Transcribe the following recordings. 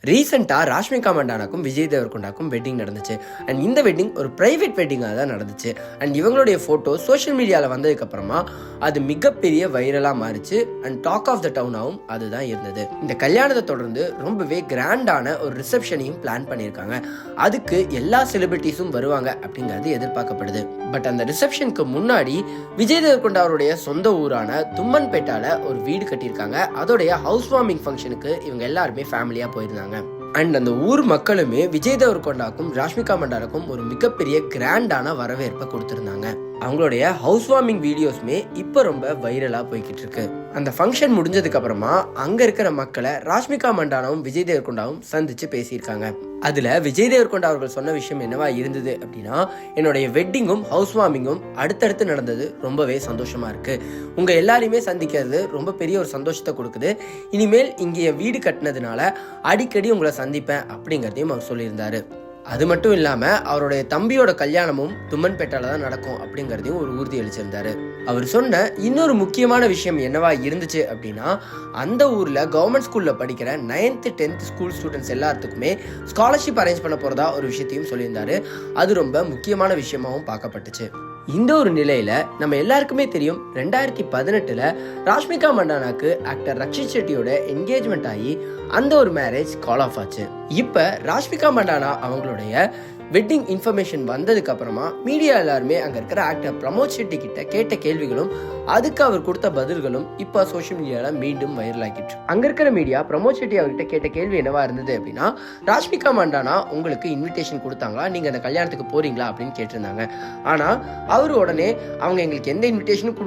ரீசெண்டாக ராஷ்மிகா மண்டானாக்கும் விஜய் தேவர்கொண்டாக்கும் வெட்டிங் நடந்துச்சு. அண்ட் இந்த வெட்டிங் ஒரு பிரைவேட் வெட்டிங்காக தான் நடந்துச்சு. அண்ட் இவங்களுடைய ஃபோட்டோ சோஷியல் மீடியாவில் வந்ததுக்கப்புறமா அது மிகப்பெரிய வைரலாக மாறிச்சு. அண்ட் டாக் ஆஃப் த டவுனாகவும் அதுதான் இருந்தது. இந்த கல்யாணத்தை தொடர்ந்து ரொம்பவே கிராண்டான ஒரு ரிசப்ஷனையும் பிளான் பண்ணியிருக்காங்க. அதுக்கு எல்லா செலிபிரிட்டிஸும் வருவாங்க அப்படிங்கிறது எதிர்பார்க்கப்படுது. பட் அந்த ரிசப்ஷனுக்கு முன்னாடி விஜய் தேவர்கொண்டா அவருடைய சொந்த ஊரான தும்மன்பேட்டால ஒரு வீடு கட்டியிருக்காங்க. அதோடைய ஹவுஸ் வார்மிங் ஃபங்க்ஷனுக்கு இவங்க எல்லாருமே ஃபேமிலியாக போயிருந்தாங்க. அண்ட் அந்த ஊர் மக்களுமே விஜய் தேவர்கொண்டாக்கும் ராஷ்மிகா மண்டானாக்கும் ஒரு மிகப்பெரிய கிராண்டான வரவேற்பை கொடுத்திருந்தாங்க. அவங்களுடைய ஹவுஸ் வார்மிங் வீடியோஸ்மே இப்போ ரொம்ப வைரலா போய்கிட்டு இருக்கு. அந்த ஃபங்க்ஷன் முடிஞ்சதுக்கு அப்புறமா அங்க இருக்கிற மக்களை ராஷ்மிகா மண்டானாவும் விஜய் தேவர்கொண்டாவும் சந்திச்சு பேசியிருக்காங்க. அதுல விஜய் தேவர்கொண்டா அவர்கள் சொன்ன விஷயம் என்னவா இருந்தது அப்படின்னா, என்னுடைய வெட்டிங்கும் ஹவுஸ் வார்மிங்கும் அடுத்தடுத்து நடந்தது ரொம்பவே சந்தோஷமா இருக்கு. உங்க எல்லாரையுமே சந்திக்கிறது ரொம்ப பெரிய ஒரு சந்தோஷத்தை கொடுக்குது. இனிமேல் இங்கே வீடு கட்டினதுனால அடிக்கடி உங்களை சந்திப்பேன் அப்படிங்கிறதையும் அவர் சொல்லியிருந்தாரு. அது மட்டும் இல்லாம அவருடைய தம்பியோட கல்யாணமும் தும்மன்பேட்டால தான் நடக்கும் அப்படிங்கறதையும் ஒரு உறுதி அளிச்சிருந்தாரு. அவர் சொன்ன இன்னொரு முக்கியமான விஷயம் என்னவா இருந்துச்சு அப்படின்னா, அந்த ஊர்ல கவர்மெண்ட் ஸ்கூல்ல படிக்கிற 9th 10th ஸ்கூல் ஸ்டூடெண்ட்ஸ் எல்லாத்துக்குமே ஸ்காலர்ஷிப் அரேஞ்ச் பண்ண போறதா ஒரு விஷயத்தையும் சொல்லியிருந்தாரு. அது ரொம்ப முக்கியமான விஷயமாவும் பார்க்கப்பட்டுச்சு. இந்த ஒரு நிலையில நம்ம எல்லாருக்குமே தெரியும், 2018 ராஷ்மிகா மண்டானாக்கு ஆக்டர் ரக்ஷித் ஷெட்டியோட என்கேஜ்மெண்ட் ஆகி அந்த ஒரு மேரேஜ் கால் ஆஃப் ஆச்சு. இப்ப ராஷ்மிகா மண்டானா அவங்களுடைய வெட்டிங் இன்ஃபர்மேஷன் வந்ததுக்கு அப்புறமா மீடியா எல்லாருமே அங்க இருக்கிற ஆக்டர் பிரமோத் ஷெட்டி கிட்ட கேட்ட கேள்விகளும் அதுக்கு அவர் கொடுத்த பதில்களும் இப்ப சோஷியல் மீடியால மீண்டும் வைரல் ஆகிட்டு. அங்க இருக்கிற மீடியா பிரமோத் ஷெட்டி அவர்கிட்ட கேட்ட கேள்வி என்னவா இருந்தது அப்படின்னா, ராஷ்மிகா மண்டானா உங்களுக்கு இன்விடேஷன் கொடுத்தாங்களா, நீங்க அந்த கல்யாணத்துக்கு போறீங்களா அப்படின்னு கேட்டிருந்தாங்க. ஆனா அவரு உடனே அவங்க எங்களுக்கு எந்த இன்விடேஷனும்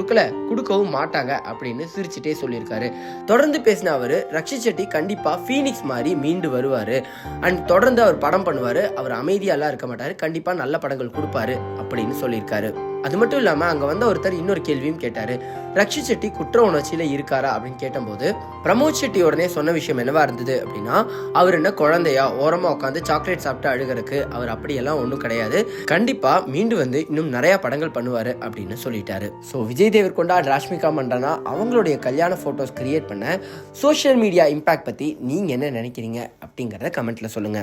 கொடுக்கவும் மாட்டாங்க அப்படின்னு சிரிச்சுட்டே சொல்லியிருக்காரு. தொடர்ந்து பேசின அவரு, ரக்ஷித் ஷெட்டி கண்டிப்பா ஃபீனிக்ஸ் மாதிரி மீண்டு வருவாரு அண்ட் தொடர்ந்து அவர் படம் பண்ணுவாரு, அவர் அமைதியா இருக்க மாட்டாரு, கண்டிப்பா நல்ல படங்கள் கொடுப்பாரு அப்படின்னு சொல்லியிருக்காரு. அது மட்டும் இல்லாம அங்க வந்த ஒருத்தர் இன்னொரு கேள்வியும் கேட்டாரு, ரக்ஷித் ஷெட்டி குற்ற உணர்ச்சியில இருக்காரா அப்படின்னு கேட்டபோது பிரமோத் ஷெட்டி உடனே சொன்ன விஷயம் என்னவா இருந்தது அப்படின்னா, அவர் என்ன குழந்தையா ஓரமா உட்காந்து சாக்லேட் சாப்பிட்டு அழுகிறதுக்கு, அவர் அப்படியெல்லாம் ஒன்றும் கிடையாது, கண்டிப்பா மீண்டு வந்து இன்னும் நிறைய படங்கள் பண்ணுவாரு அப்படின்னு சொல்லிட்டாரு. ஸோ விஜய் தேவர்கொண்டா ராஷ்மிகா மண்டானா அவங்களுடைய கல்யாண போட்டோஸ் கிரியேட் பண்ண சோஷியல் மீடியா இம்பாக்ட் பத்தி நீங்க என்ன நினைக்கிறீங்க அப்படிங்கறத கமெண்ட்ல சொல்லுங்க.